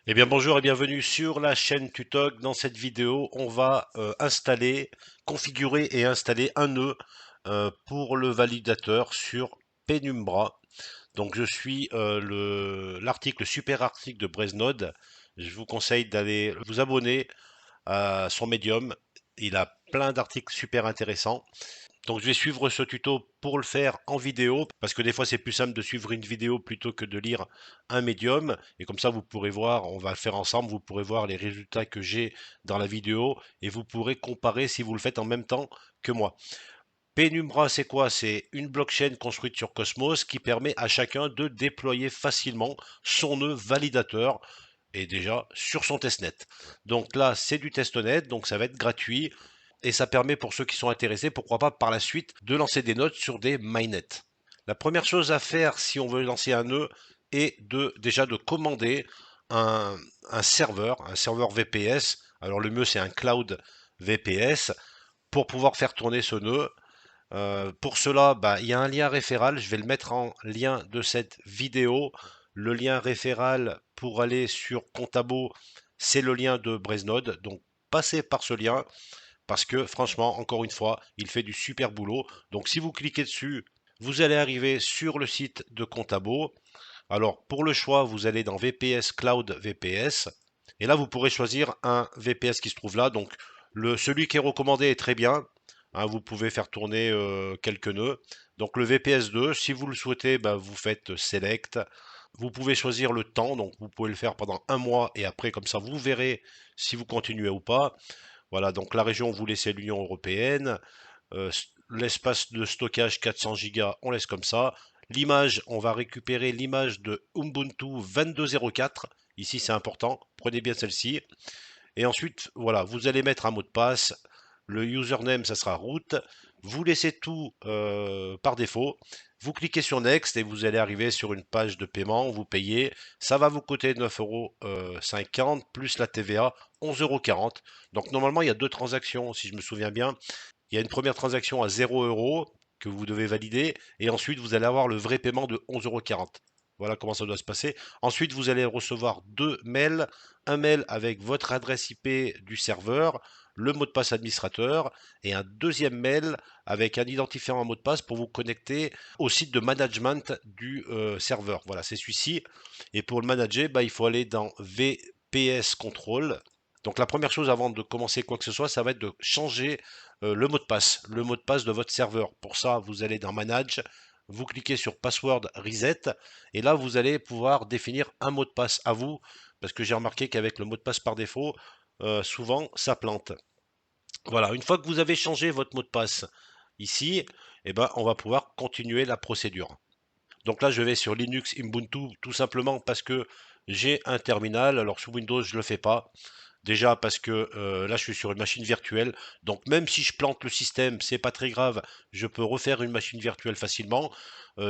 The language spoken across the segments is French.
Eh bien bonjour et bienvenue sur la chaîne Tutok. Dans cette vidéo, on va configurer et installer un nœud pour le validateur sur Penumbra. Donc je suis l'article, super article de Breznode. Je vous conseille d'aller vous abonner à son médium. Il a plein d'articles super intéressants. Donc je vais suivre ce tuto pour le faire en vidéo, parce que des fois c'est plus simple de suivre une vidéo plutôt que de lire un médium. Et comme ça vous pourrez voir, on va le faire ensemble, vous pourrez voir les résultats que j'ai dans la vidéo et vous pourrez comparer si vous le faites en même temps que moi. Penumbra, c'est quoi? C'est une blockchain construite sur Cosmos qui permet à chacun de déployer facilement son nœud validateur et déjà sur son testnet. Donc là, c'est du testnet, donc ça va être gratuit et ça permet pour ceux qui sont intéressés, pourquoi pas par la suite, de lancer des nodes sur des mainnets. La première chose à faire si on veut lancer un nœud est déjà de commander un, un serveur VPS. Alors le mieux c'est un cloud VPS pour pouvoir faire tourner ce nœud. Pour cela, bah, il y a un lien référal, je vais le mettre en lien de cette vidéo. Le lien référal pour aller sur Contabo, c'est le lien de Breznode. Donc passez par ce lien parce que franchement, encore une fois, il fait du super boulot. Donc si vous cliquez dessus, vous allez arriver sur le site de Contabo. Alors pour le choix, vous allez dans VPS Cloud VPS. Et là, vous pourrez choisir un VPS qui se trouve là. Donc celui qui est recommandé est très bien. Hein, vous pouvez faire tourner quelques nœuds. Donc le VPS 2, si vous le souhaitez, bah, vous faites Select. Vous pouvez choisir le temps, donc vous pouvez le faire pendant un mois et après comme ça vous verrez si vous continuez ou pas. Voilà, donc la région vous laissez l'Union européenne. L'espace de stockage 400 Go, on laisse comme ça. L'image, on va récupérer l'image de Ubuntu 22.04. Ici, c'est important. Prenez bien celle-ci. Et ensuite, voilà, vous allez mettre un mot de passe. Le username, ça sera root. Vous laissez tout par défaut. Vous cliquez sur Next et vous allez arriver sur une page de paiement. Vous payez. Ça va vous coûter 9,50 € plus la TVA 11,40 €. Donc normalement, il y a deux transactions, si je me souviens bien. Il y a une première transaction à 0 € que vous devez valider. Et ensuite, vous allez avoir le vrai paiement de 11,40 €. Voilà comment ça doit se passer. Ensuite, vous allez recevoir deux mails. Un mail avec votre adresse IP du serveur, le mot de passe administrateur, et un deuxième mail avec un identifiant en mot de passe pour vous connecter au site de management du serveur. Voilà, c'est celui-ci. Et pour le manager, bah, il faut aller dans VPS Control. Donc la première chose avant de commencer quoi que ce soit, ça va être de changer le mot de passe de votre serveur. Pour ça, vous allez dans Manage, vous cliquez sur Password Reset, et là, vous allez pouvoir définir un mot de passe à vous, parce que j'ai remarqué qu'avec le mot de passe par défaut, souvent, ça plante. Voilà, une fois que vous avez changé votre mot de passe ici, eh ben, on va pouvoir continuer la procédure. Donc là, je vais sur Linux Ubuntu tout simplement parce que j'ai un terminal. Alors sous Windows, je ne le fais pas. Déjà parce que là, je suis sur une machine virtuelle. Donc même si je plante le système, c'est pas très grave. Je peux refaire une machine virtuelle facilement.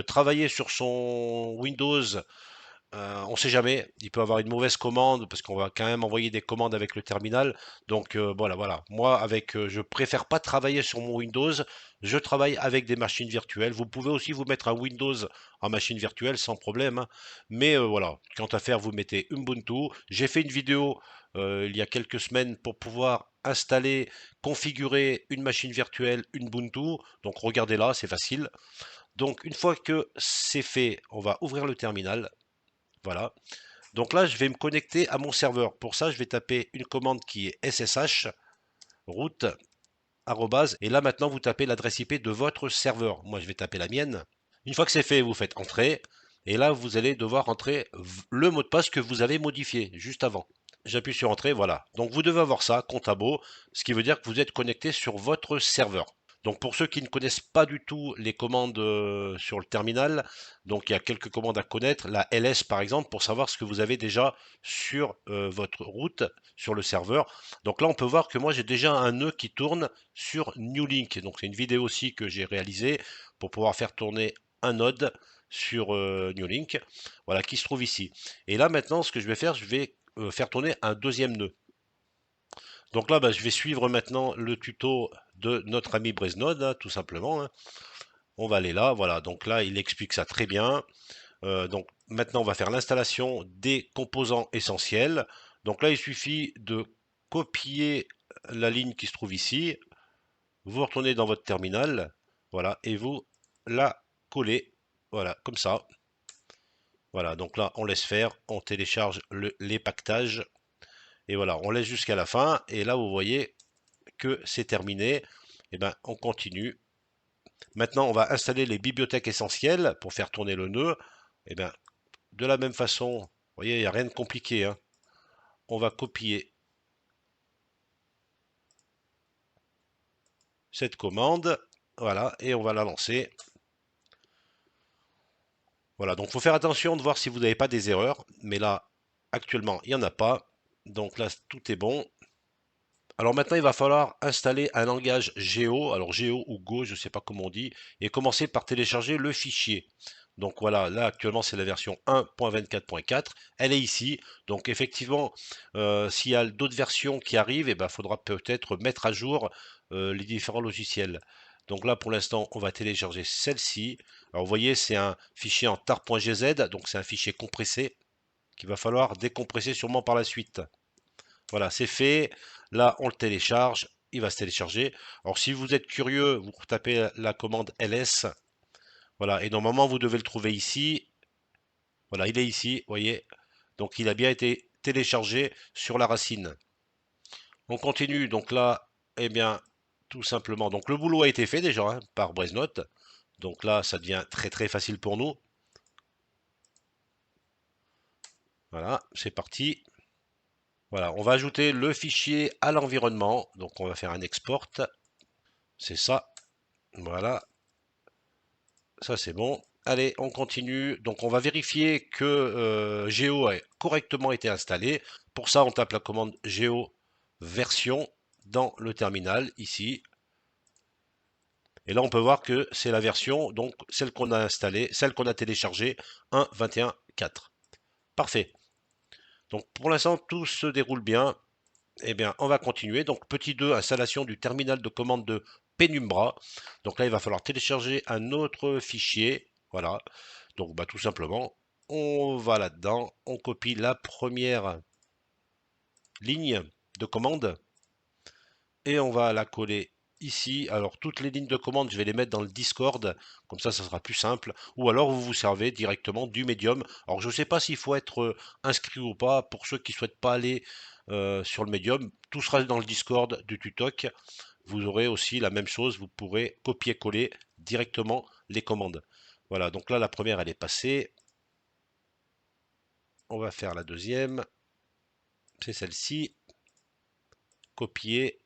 Travailler sur son Windows, on ne sait jamais, il peut avoir une mauvaise commande parce qu'on va quand même envoyer des commandes avec le terminal. Donc voilà. Moi, je préfère pas travailler sur mon Windows. Je travaille avec des machines virtuelles. Vous pouvez aussi vous mettre un Windows en machine virtuelle sans problème, hein. Mais voilà, quant à faire, vous mettez Ubuntu. J'ai fait une vidéo il y a quelques semaines pour pouvoir installer, configurer une machine virtuelle Ubuntu. Donc regardez là, c'est facile. Donc une fois que c'est fait, on va ouvrir le terminal. Voilà. Donc là, je vais me connecter à mon serveur. Pour ça, je vais taper une commande qui est SSH route arrobase. Et là, maintenant, vous tapez l'adresse IP de votre serveur. Moi, je vais taper la mienne. Une fois que c'est fait, vous faites entrer. Et là, vous allez devoir entrer le mot de passe que vous avez modifié juste avant. J'appuie sur entrée, voilà. Donc vous devez avoir ça, Contabo, ce qui veut dire que vous êtes connecté sur votre serveur. Donc pour ceux qui ne connaissent pas du tout les commandes sur le terminal, donc il y a quelques commandes à connaître, la ls par exemple, pour savoir ce que vous avez déjà sur votre route, sur le serveur. Donc là on peut voir que moi j'ai déjà un nœud qui tourne sur New Link. Donc c'est une vidéo aussi que j'ai réalisée pour pouvoir faire tourner un node sur New Link, voilà, qui se trouve ici. Et là maintenant ce que je vais faire, je vais faire tourner un deuxième nœud. Donc là, bah, je vais suivre maintenant le tuto de notre ami Breznode, hein, tout simplement, hein. On va aller là, voilà. Donc là, il explique ça très bien. Donc maintenant, on va faire l'installation des composants essentiels. Donc là, il suffit de copier la ligne qui se trouve ici. Vous retournez dans votre terminal, voilà, et vous la collez, voilà, comme ça. Voilà, donc là, on laisse faire, on télécharge les pactages, et voilà, on laisse jusqu'à la fin, et là, vous voyez que c'est terminé. Et ben, on continue. Maintenant, on va installer les bibliothèques essentielles pour faire tourner le nœud. Et ben, de la même façon, vous voyez, il n'y a rien de compliqué, hein. On va copier cette commande, voilà, et on va la lancer. Voilà, donc il faut faire attention de voir si vous n'avez pas des erreurs, mais là, actuellement, il n'y en a pas. Donc là, tout est bon. Alors maintenant, il va falloir installer un langage Géo, alors Géo ou Go, je ne sais pas comment on dit, et commencer par télécharger le fichier. Donc voilà, là actuellement c'est la version 1.24.4, elle est ici. Donc effectivement, s'il y a d'autres versions qui arrivent, il faudra peut-être mettre à jour les différents logiciels. Donc là pour l'instant, on va télécharger celle-ci. Alors vous voyez, c'est un fichier en tar.gz, donc c'est un fichier compressé qu'il va falloir décompresser sûrement par la suite. Voilà, c'est fait. Là, on le télécharge. Il va se télécharger. Alors, si vous êtes curieux, vous tapez la commande ls. Voilà, et normalement, vous devez le trouver ici. Voilà, il est ici, vous voyez. Donc, il a bien été téléchargé sur la racine. On continue. Donc là, eh bien, tout simplement. Donc, le boulot a été fait déjà hein, par Breezenote. Donc là, ça devient très très facile pour nous. Voilà, c'est parti. Voilà, on va ajouter le fichier à l'environnement. Donc, on va faire un export. C'est ça. Voilà. Ça c'est bon. Allez, on continue. Donc on va vérifier que Geo a correctement été installé. Pour ça, on tape la commande Geo version dans le terminal ici. Et là, on peut voir que c'est la version, donc celle qu'on a installée, celle qu'on a téléchargée 1.21.4. Parfait. Donc pour l'instant, tout se déroule bien. Eh bien, on va continuer. Donc petit 2, installation du terminal de commande de Penumbra. Donc là, il va falloir télécharger un autre fichier. Voilà. Donc tout simplement, on va là-dedans, on copie la première ligne de commande et on va la coller ici. Alors toutes les lignes de commande, je vais les mettre dans le Discord, comme ça sera plus simple. Ou alors vous vous servez directement du Medium. Alors je ne sais pas s'il faut être inscrit ou pas. Pour ceux qui ne souhaitent pas aller sur le Medium, tout sera dans le Discord du Tutoc. Vous aurez aussi la même chose, vous pourrez copier-coller directement les commandes. Voilà, donc là la première elle est passée. On va faire la deuxième. C'est celle-ci. Copier.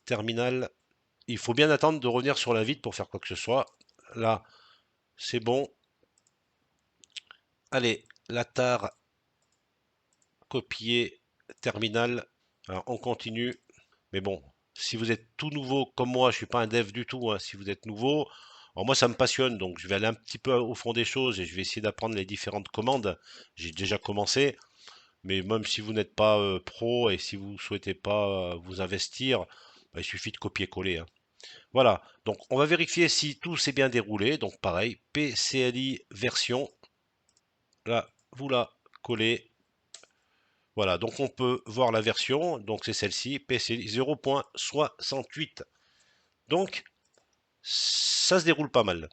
Terminal. Il faut bien attendre de revenir sur la vide pour faire quoi que ce soit. Là, c'est bon. Allez, la tare. Copier. Terminal. Alors, on continue. Mais bon, si vous êtes tout nouveau comme moi, je suis pas un dev du tout. Hein, si vous êtes nouveau, alors moi ça me passionne, donc je vais aller un petit peu au fond des choses et je vais essayer d'apprendre les différentes commandes. J'ai déjà commencé. Mais même si vous n'êtes pas pro et si vous ne souhaitez pas vous investir, il suffit de copier-coller. Hein. Voilà, donc on va vérifier si tout s'est bien déroulé. Donc pareil, PCLI version, là, vous la collez. Voilà, donc on peut voir la version, donc c'est celle-ci, PCLI 0.68. Donc ça se déroule pas mal.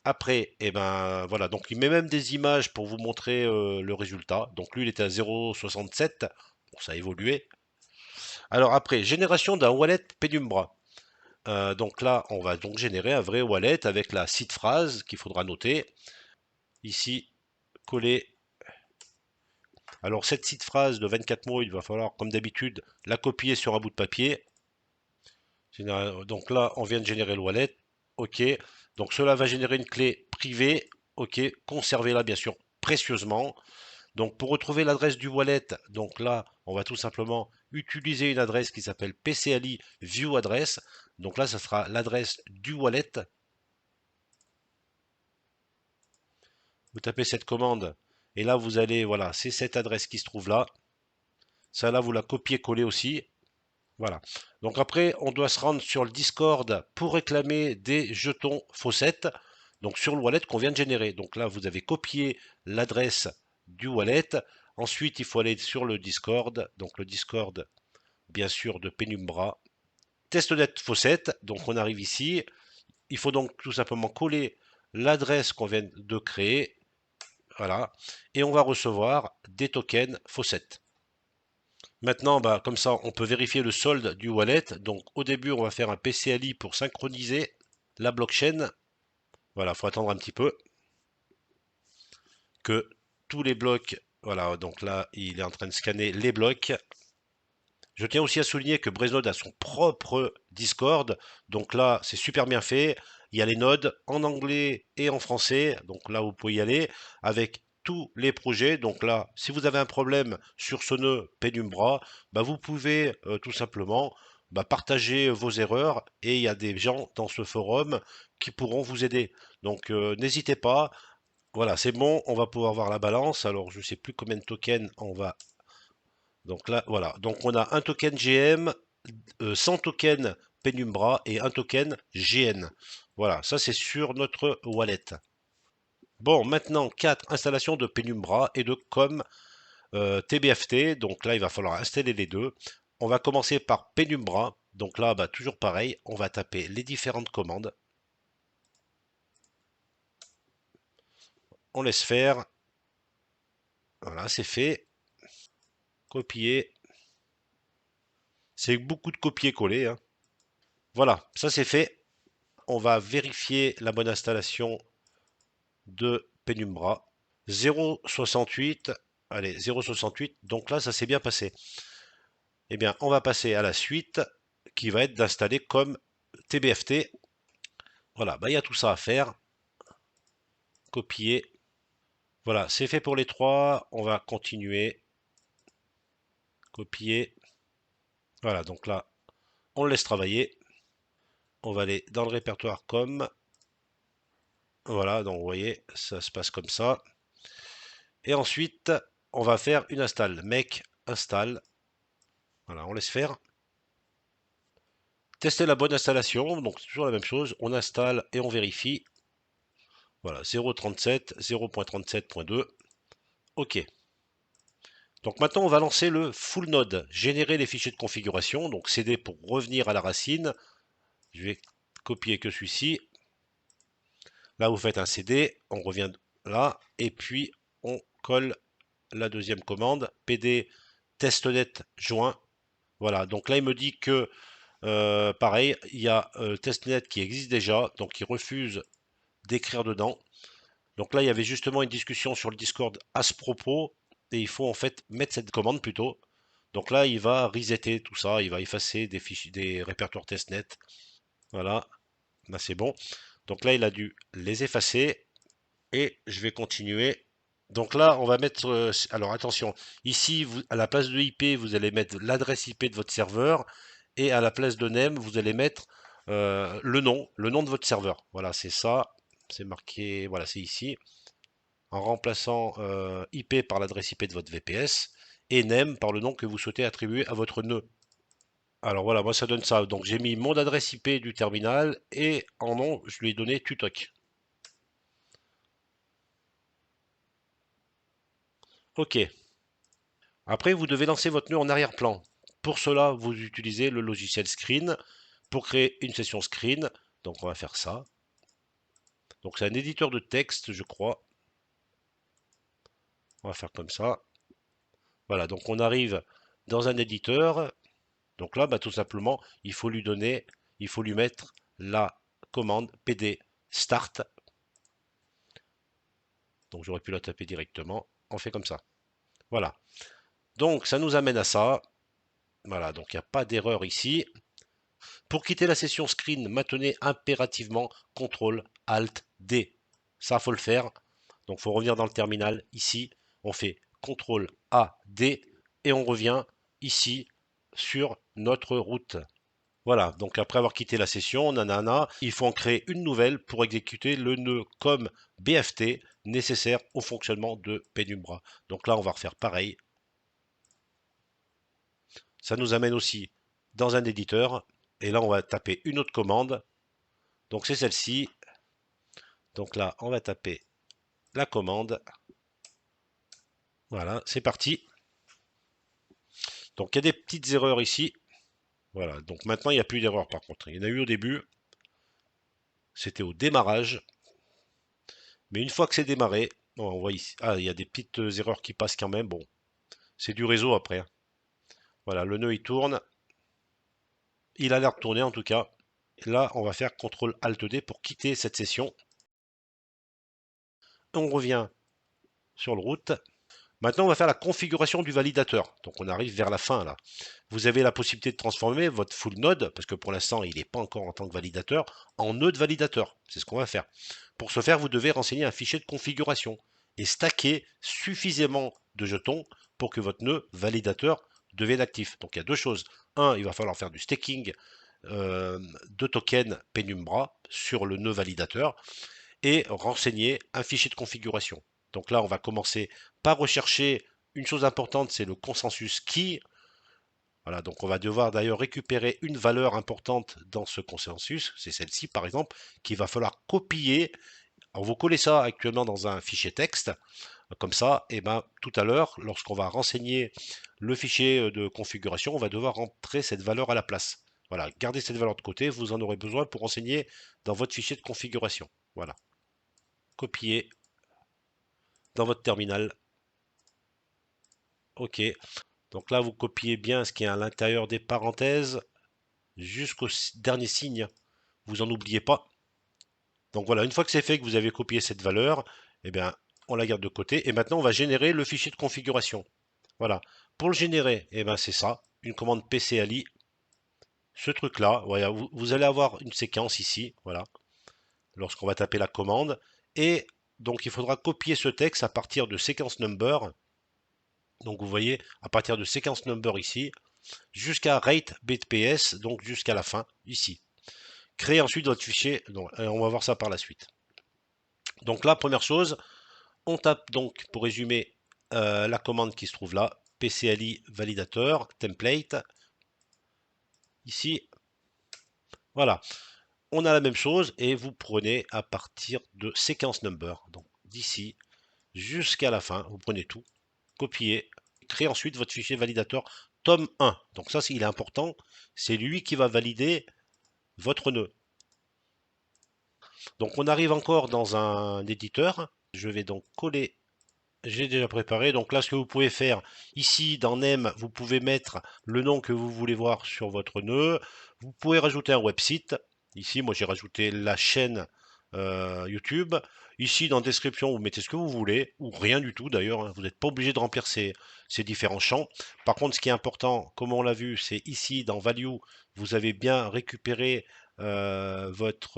Après, eh ben voilà, donc il met même des images pour vous montrer le résultat. Donc lui, il était à 0.67. Bon, ça a évolué. Alors après, génération d'un wallet Penumbra. Donc là, on va donc générer un vrai wallet avec la seed phrase qu'il faudra noter. Ici, coller. Alors cette seed phrase de 24 mots, il va falloir, comme d'habitude, la copier sur un bout de papier. Donc là, on vient de générer le wallet. OK. Donc cela va générer une clé privée. OK. Conservez-la, bien sûr, précieusement. Donc pour retrouver l'adresse du wallet, donc là, on va tout simplement utiliser une adresse qui s'appelle PCLI View Address. Donc là, ça sera l'adresse du wallet. Vous tapez cette commande et là, vous allez, voilà, c'est cette adresse qui se trouve là. Ça là, vous la copiez-collez aussi. Voilà. Donc après, on doit se rendre sur le Discord pour réclamer des jetons Faucette. donc sur le wallet qu'on vient de générer. Donc là, vous avez copié l'adresse du wallet. Ensuite, il faut aller sur le Discord, donc le Discord, bien sûr, de Penumbra. Testnet Faucet, donc on arrive ici. Il faut donc tout simplement coller l'adresse qu'on vient de créer. Voilà. Et on va recevoir des tokens Faucet. Maintenant, bah, comme ça, on peut vérifier le solde du wallet. Donc au début, on va faire un PCLI pour synchroniser la blockchain. Voilà, il faut attendre un petit peu que tous les blocs, voilà, donc là, il est en train de scanner les blocs. Je tiens aussi à souligner que Brazenode a son propre Discord, donc là, c'est super bien fait. Il y a les nodes en anglais et en français, donc là, vous pouvez y aller avec tous les projets. Donc là, si vous avez un problème sur ce nœud Penumbra, bah, vous pouvez tout simplement bah, partager vos erreurs et il y a des gens dans ce forum qui pourront vous aider. Donc n'hésitez pas. Voilà, c'est bon, on va pouvoir voir la balance. Alors, je ne sais plus combien de tokens on va. Donc là, voilà. Donc, on a un token GM, 100 tokens Penumbra et un token GN. Voilà, ça c'est sur notre wallet. Bon, maintenant, 4 installations de Penumbra et de COM TBFT. Donc là, il va falloir installer les deux. On va commencer par Penumbra. Donc là, bah, toujours pareil, on va taper les différentes commandes. On laisse faire. Voilà, c'est fait. Copier. C'est beaucoup de copier-coller, hein. Voilà, ça c'est fait. On va vérifier la bonne installation de Penumbra. 0,68. Allez, 0,68. Donc là, ça s'est bien passé. Eh bien, on va passer à la suite qui va être d'installer comme TBFT. Voilà, bah, il y a tout ça à faire. Copier. Voilà, c'est fait pour les trois. On va continuer. Copier. Voilà, donc là, on le laisse travailler. On va aller dans le répertoire comme. Voilà, donc vous voyez, ça se passe comme ça. Et ensuite, on va faire une install. Make install. Voilà, on laisse faire. Tester la bonne installation. Donc, c'est toujours la même chose. On installe et on vérifie. Voilà, 0.37, 0.37.2. OK. Donc maintenant, on va lancer le full node. Générer les fichiers de configuration. Donc, CD pour revenir à la racine. Je vais copier que celui-ci. Là, vous faites un CD. On revient là. Et puis, on colle la deuxième commande. PD testnet joint. Voilà. Donc là, il me dit que pareil, il y a testnet qui existe déjà, donc il refuse d'écrire dedans. Donc là, il y avait justement une discussion sur le Discord à ce propos, et il faut en fait mettre cette commande plutôt. Donc là, il va resetter tout ça, il va effacer des fichiers, des répertoires testnet. Voilà, là c'est bon. Donc là, il a dû les effacer, et je vais continuer. Donc là, on va mettre. Alors attention, ici, à la place de IP, vous allez mettre l'adresse IP de votre serveur. Et à la place de name, vous allez mettre le nom de votre serveur. Voilà, c'est ça. C'est marqué. Voilà, c'est ici. En remplaçant IP par l'adresse IP de votre VPS. Et name par le nom que vous souhaitez attribuer à votre nœud. Alors voilà, moi ça donne ça. Donc j'ai mis mon adresse IP du terminal. Et en nom, je lui ai donné tutoc. OK. Après, vous devez lancer votre nœud en arrière-plan. Pour cela, vous utilisez le logiciel Screen pour créer une session Screen. Donc, on va faire ça. Donc, c'est un éditeur de texte, je crois. On va faire comme ça. Voilà, donc on arrive dans un éditeur. Donc là, bah, tout simplement, il faut lui mettre la commande pd start. Donc, j'aurais pu la taper directement. On fait comme ça. Voilà. Donc, ça nous amène à ça. Voilà, donc il n'y a pas d'erreur ici. Pour quitter la session screen, maintenez impérativement CTRL ALT D. Ça, faut le faire. Donc, faut revenir dans le terminal. Ici, on fait CTRL A D et on revient ici sur notre route. Voilà, donc après avoir quitté la session, nanana, il faut en créer une nouvelle pour exécuter le nœud comme BFT nécessaire au fonctionnement de Penumbra. Donc là, on va refaire pareil. Ça nous amène aussi dans un éditeur. Et là, on va taper une autre commande. Donc c'est celle-ci. Donc là, on va taper la commande. Voilà, c'est parti. Donc il y a des petites erreurs ici. Voilà, donc maintenant il n'y a plus d'erreurs par contre. Il y en a eu au début, c'était au démarrage. Mais une fois que c'est démarré, on voit ici. Ah, il y a des petites erreurs qui passent quand même. Bon, c'est du réseau après, hein. Voilà, le nœud il tourne. Il a l'air de tourner en tout cas. Et là, on va faire CTRL-ALT-D pour quitter cette session. On revient sur le route. Maintenant, on va faire la configuration du validateur. Donc, on arrive vers la fin là. Vous avez la possibilité de transformer votre full node, parce que pour l'instant, il n'est pas encore en tant que validateur, en nœud de validateur. C'est ce qu'on va faire. Pour ce faire, vous devez renseigner un fichier de configuration et stacker suffisamment de jetons pour que votre nœud validateur devienne actif. Donc, il y a deux choses. Un, il va falloir faire du staking de tokens Penumbra sur le nœud validateur et renseigner un fichier de configuration. Donc là, on va commencer par rechercher une chose importante, c'est le consensus key. Voilà, donc on va devoir d'ailleurs récupérer une valeur importante dans ce consensus, c'est celle-ci par exemple, qu'il va falloir copier. Alors vous collez ça actuellement dans un fichier texte, comme ça, et ben tout à l'heure, lorsqu'on va renseigner le fichier de configuration, on va devoir rentrer cette valeur à la place. Voilà, gardez cette valeur de côté, vous en aurez besoin pour renseigner dans votre fichier de configuration. Voilà, copier dans votre terminal. OK. Donc là, vous copiez bien ce qui est à l'intérieur des parenthèses jusqu'au dernier signe. Vous en oubliez pas. Donc voilà, une fois que c'est fait, que vous avez copié cette valeur, eh bien, on la garde de côté. Et maintenant, on va générer le fichier de configuration. Voilà. Pour le générer, eh ben, c'est ça, une commande PCLI. Ce truc-là, voilà, vous allez avoir une séquence ici, voilà, lorsqu'on va taper la commande. Et donc, il faudra copier ce texte à partir de séquence number. Donc, vous voyez, à partir de séquence number ici, jusqu'à rate btps, donc jusqu'à la fin, ici. Créez ensuite votre fichier, donc, on va voir ça par la suite. Donc là, première chose, on tape donc, pour résumer, la commande qui se trouve là, PCLI validateur, template, ici, voilà. On a la même chose et vous prenez à partir de séquence number, donc d'ici jusqu'à la fin, vous prenez tout, copiez, créez ensuite votre fichier validateur tome 1. Donc ça, il est important, c'est lui qui va valider votre nœud. Donc on arrive encore dans un éditeur. Je vais donc coller, j'ai déjà préparé. Donc là, ce que vous pouvez faire ici dans name, vous pouvez mettre le nom que vous voulez voir sur votre nœud. Vous pouvez rajouter un website. Ici, moi j'ai rajouté la chaîne YouTube. Ici, dans description, vous mettez ce que vous voulez, ou rien du tout d'ailleurs, hein. Vous n'êtes pas obligé de remplir ces différents champs. Par contre, ce qui est important, comme on l'a vu, c'est ici dans Value, vous avez bien récupéré votre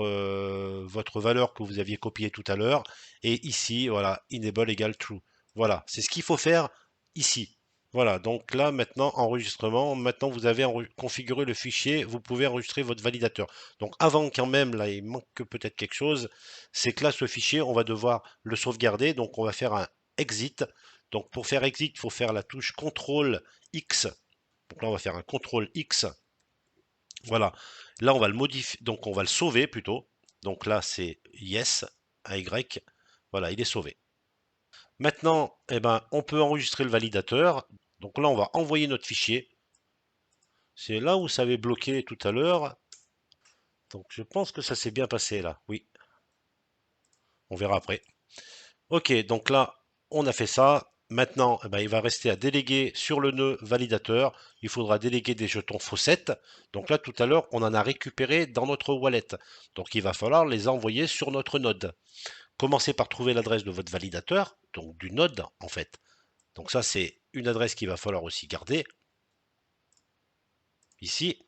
valeur que vous aviez copiée tout à l'heure. Et ici, voilà, enable égale true. Voilà, c'est ce qu'il faut faire ici. Voilà, donc là maintenant, enregistrement, maintenant vous avez configuré le fichier, vous pouvez enregistrer votre validateur. Donc avant quand même, là il manque peut-être quelque chose, c'est que là ce fichier, on va devoir le sauvegarder, donc on va faire un exit. Donc pour faire exit, il faut faire la touche CTRL X. Donc là on va faire un CTRL X. Voilà, là on va le modifier, donc on va le sauver plutôt. Donc là c'est yes, un Y. Voilà, il est sauvé. Maintenant, eh ben, on peut enregistrer le validateur. Donc là, on va envoyer notre fichier. C'est là où ça avait bloqué tout à l'heure. Donc je pense que ça s'est bien passé là. Oui, on verra après. Ok, donc là, on a fait ça. Maintenant, eh ben, il va rester à déléguer sur le nœud validateur. Il faudra déléguer des jetons faucette. Donc là, tout à l'heure, on en a récupéré dans notre wallet. Donc il va falloir les envoyer sur notre node. Commencez par trouver l'adresse de votre validateur, donc du node en fait. Donc ça, c'est une adresse qu'il va falloir aussi garder. Ici,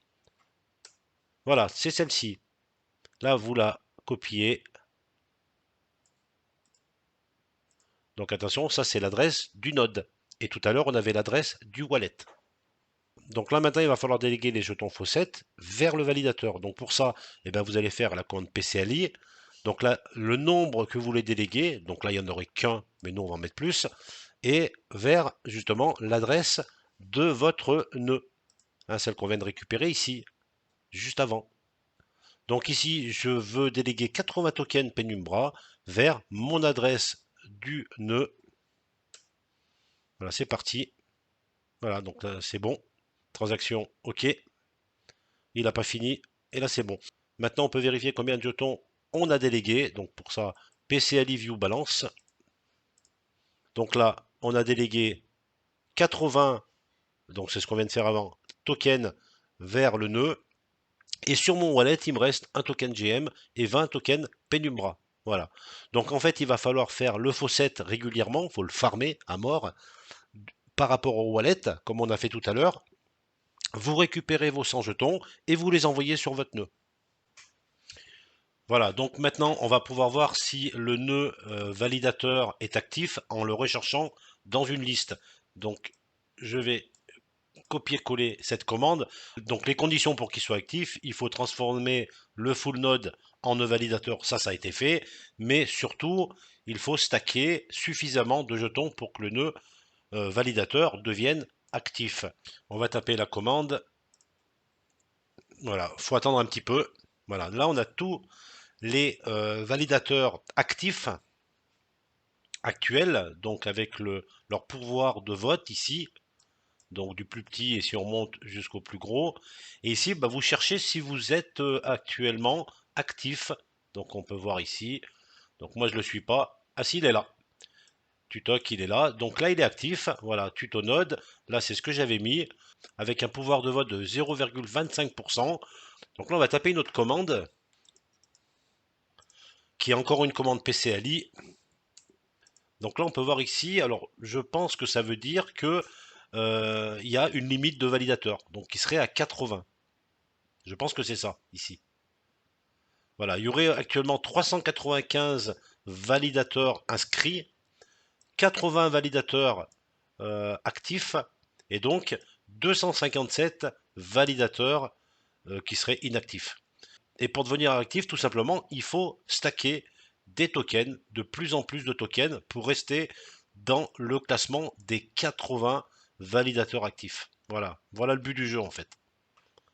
voilà, c'est celle-ci. Là, vous la copiez. Donc attention, ça c'est l'adresse du node. Et tout à l'heure, on avait l'adresse du wallet. Donc là, maintenant, il va falloir déléguer les jetons faucette vers le validateur. Donc pour ça, eh bien, vous allez faire la commande PCLI. Donc là, le nombre que vous voulez déléguer, donc là, il n'y en aurait qu'un, mais nous, on va en mettre plus, et vers justement l'adresse de votre nœud, hein, celle qu'on vient de récupérer ici, juste avant. Donc ici, je veux déléguer 80 tokens Penumbra vers mon adresse du nœud. Voilà, c'est parti. Voilà, donc là, c'est bon. Transaction, OK. Il n'a pas fini. Et là, c'est bon. Maintenant, on peut vérifier combien de jetons on a délégué. Donc pour ça, PCLI View Balance. Donc là, on a délégué 80, donc c'est ce qu'on vient de faire avant, tokens vers le nœud. Et sur mon wallet, il me reste un token GM et 20 tokens Penumbra. Voilà. Donc en fait, il va falloir faire le faucet régulièrement, il faut le farmer à mort par rapport au wallet, comme on a fait tout à l'heure. Vous récupérez vos 100 jetons et vous les envoyez sur votre nœud. Voilà, donc maintenant on va pouvoir voir si le nœud validateur est actif en le recherchant dans une liste. Donc je vais copier-coller cette commande. Donc les conditions pour qu'il soit actif, il faut transformer le full node en nœud validateur, ça a été fait, mais surtout il faut stacker suffisamment de jetons pour que le nœud validateur devienne actif. On va taper la commande. Voilà, faut attendre un petit peu. Voilà, là on a tous les validateurs actifs actuels, donc avec leur pouvoir de vote ici, donc du plus petit et si on monte jusqu'au plus gros. Et ici, bah, vous cherchez si vous êtes actuellement actif. Donc on peut voir ici. Donc moi je le suis pas. Ah si, il est là. Tutok, il est là. Donc là, il est actif. Voilà, tuto node. Là, c'est ce que j'avais mis avec un pouvoir de vote de 0,25%. Donc là, on va taper une autre commande qui est encore une commande PCLI. Donc là, on peut voir ici. Alors, je pense que ça veut dire que il y a une limite de validateur, donc qui serait à 80. Je pense que c'est ça, ici. Voilà, il y aurait actuellement 395 validateurs inscrits, 80 validateurs actifs, et donc 257 validateurs qui seraient inactifs. Et pour devenir actif, tout simplement, il faut stacker des tokens, de plus en plus de tokens, pour rester dans le classement des 80 validateurs actifs. Voilà, voilà le but du jeu en fait.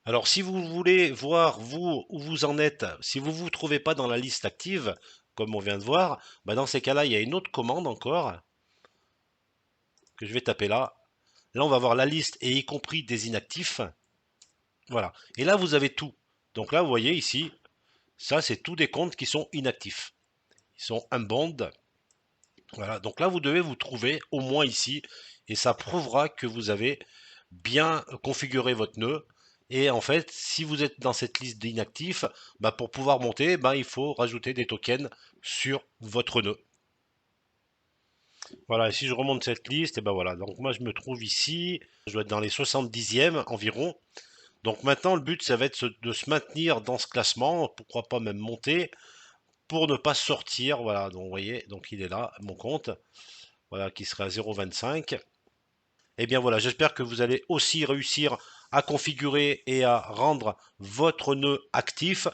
Alors si vous voulez voir vous où vous en êtes, si vous ne vous trouvez pas dans la liste active, comme on vient de voir, bah dans ces cas-là, il y a une autre commande encore que je vais taper là. Là, on va voir la liste et y compris des inactifs. Voilà. Et là, vous avez tout. Donc là, vous voyez ici, ça, c'est tous des comptes qui sont inactifs. Ils sont unbound. Voilà. Donc là, vous devez vous trouver au moins ici et ça prouvera que vous avez bien configuré votre nœud. Et en fait, si vous êtes dans cette liste d'inactifs, bah pour pouvoir monter, bah il faut rajouter des tokens sur votre nœud. Voilà, et si je remonte cette liste, et ben voilà, donc moi je me trouve ici, je dois être dans les 70e environ. Donc maintenant, le but, ça va être de se maintenir dans ce classement, pourquoi pas même monter, pour ne pas sortir. Voilà, donc vous voyez, donc il est là, mon compte, voilà, qui serait à 0,25. Et bien voilà, j'espère que vous allez aussi réussir à configurer et à rendre votre nœud actif.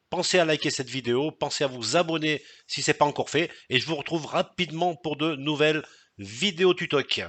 Pensez à liker cette vidéo, pensez à vous abonner si ce n'est pas encore fait, et je vous retrouve rapidement pour de nouvelles vidéos tutoc.